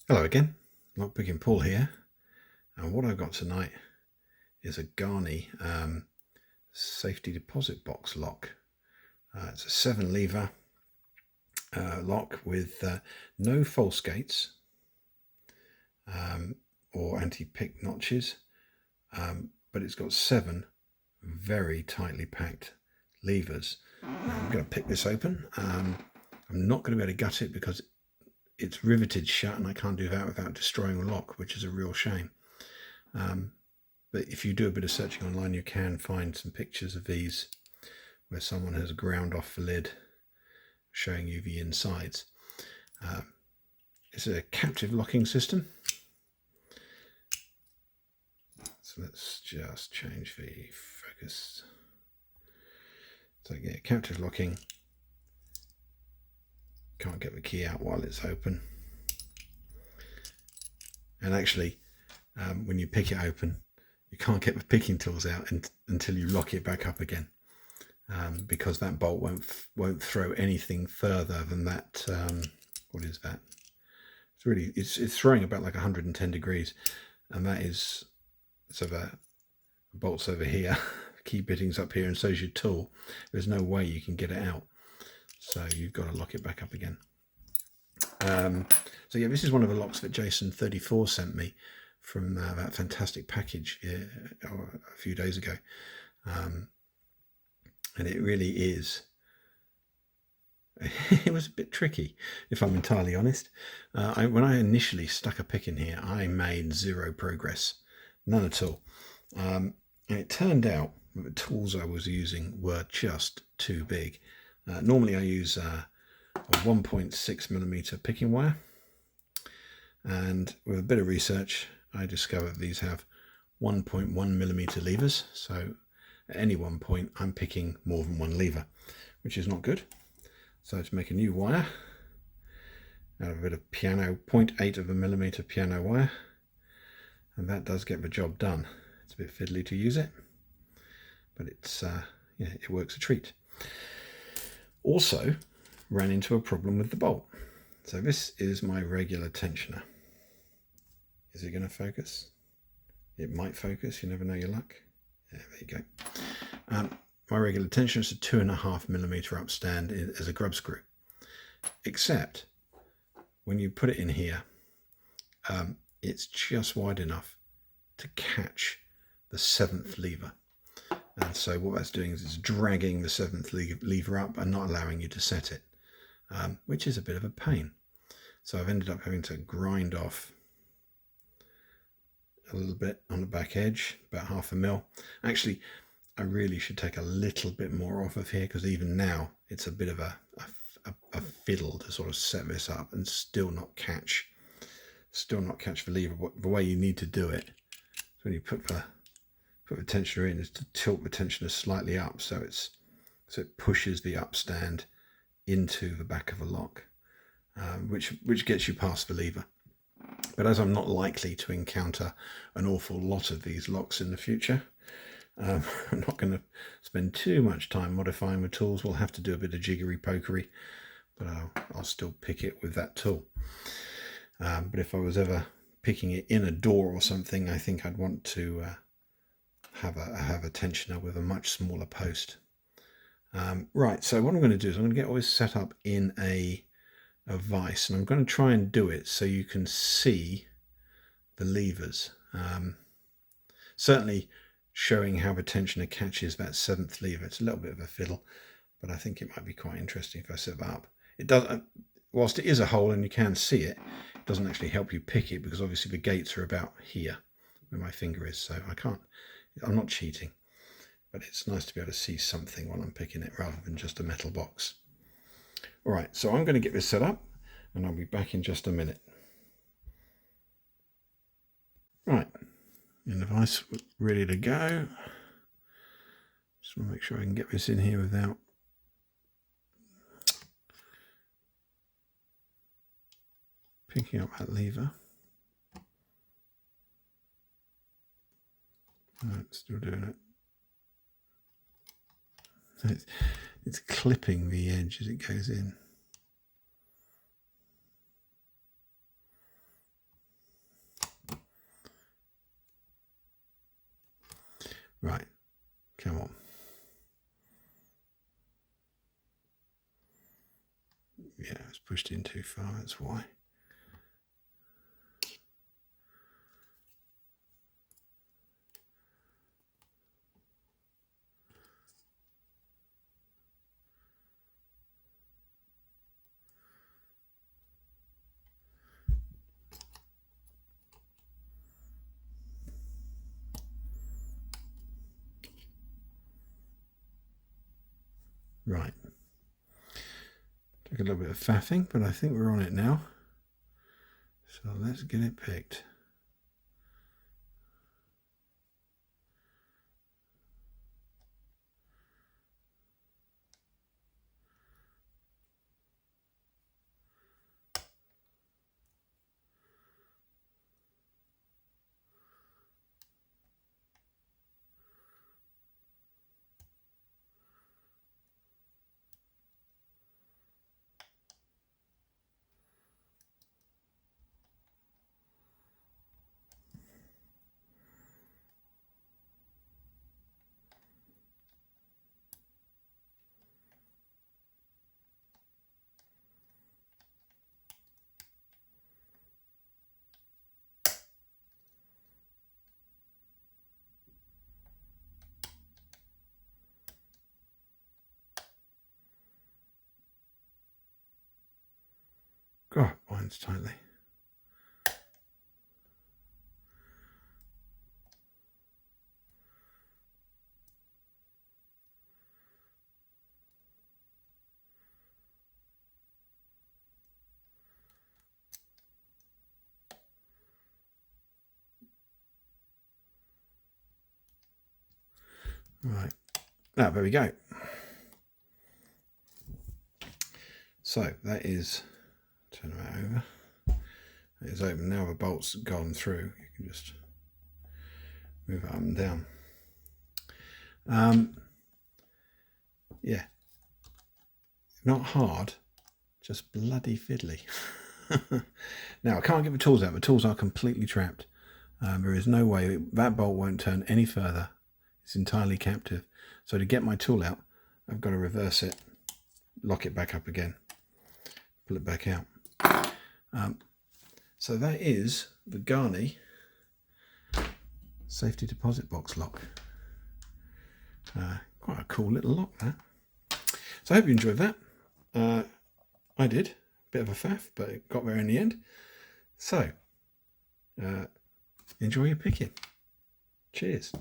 Hello again, lockpicking Paul here, and what I've got tonight is a Garny safety deposit box lock. It's a 7-lever lock with no false gates or anti-pick notches, but it's got 7 very tightly packed levers. Now I'm going to pick this open. I'm not going to be able to gut it because it's riveted shut and I can't do that without destroying the lock, which is a real shame. But if you do a bit of searching online, you can find some pictures of these where someone has ground off the lid, showing you the insides. It's a captive locking system. So let's just change the focus. So yeah, captive locking. Can't get the key out while it's open. And actually, when you pick it open, you can't get the picking tools out until you lock it back up again, because that bolt won't throw anything further than that. What is that? It's throwing about like 110 degrees, and that is so the bolt's over here, key bitting's up here, and so is your tool. There's no way you can get it out, so you've got to lock it back up again. So yeah, this is one of the locks that Jason34 sent me from that fantastic package a few days ago, and it really is. It was a bit tricky, if I'm entirely honest. When I initially stuck a pick in here, I made 0 progress, none at all, and it turned out that the tools I was using were just too big. Normally I use a 1.6mm picking wire, and with a bit of research I discovered these have 1.1mm levers, so at any one point I'm picking more than one lever, which is not good. So to make a new wire out of a bit of piano, 0.8mm piano wire, and that does get the job done. It's a bit fiddly to use it, but it's yeah, it works a treat. Also ran into a problem with the bolt. So this is my regular tensioner. Is it going to focus? It might focus, you never know your luck. Yeah, there you go. My regular tensioner is a 2.5mm upstand as a grub screw, except when you put it in here, it's just wide enough to catch the 7th lever. And so what that's doing is it's dragging the 7th lever up and not allowing you to set it, which is a bit of a pain. So I've ended up having to grind off a little bit on the back edge, about 1/2 mil. Actually, I really should take a little bit more off of here, because even now it's a bit of a fiddle to sort of set this up and still not catch the lever. The way you need to do it is when you put the tensioner in, is to tilt the tensioner slightly up so it pushes the upstand into the back of the lock, which gets you past the lever. But as I'm not likely to encounter an awful lot of these locks in the future, I'm not going to spend too much time modifying the tools. We'll have to do a bit of jiggery pokery, but I'll still pick it with that tool. But if I was ever picking it in a door or something, I think I'd want to have a tensioner with a much smaller post. Right, so what I'm going to do is I'm going to get all this set up in a vise, and I'm going to try and do it so you can see the levers. Certainly showing how the tensioner catches that 7th lever. It's a little bit of a fiddle, but I think it might be quite interesting if I set that up. It does, whilst it is a hole and you can see it, it doesn't actually help you pick it, because obviously the gates are about here where my finger is, so I'm not cheating, but it's nice to be able to see something while I'm picking it rather than just a metal box. All right, so I'm going to get this set up and I'll be back in just a minute. Right, in the vise, ready to go. Just want to make sure I can get this in here without picking up that lever. Right, still doing it. It's clipping the edge as it goes in. Right, come on. Yeah, it's pushed in too far, that's why. Right. Took a little bit of faffing, but I think we're on it now. So let's get it picked. God, binds tightly. Right, now there we go. So that is, turn that over. It is open now. The bolt's gone through. You can just move it up and down. Yeah, not hard, just bloody fiddly. Now I can't get the tools out. The tools are completely trapped. There is no way that bolt won't turn any further. It's entirely captive. So to get my tool out, I've got to reverse it, lock it back up again, pull it back out. So that is the Garny safety deposit box lock. Quite a cool little lock, that. So I hope you enjoyed that. I did. Bit of a faff, but it got there in the end. So enjoy your picking. Cheers.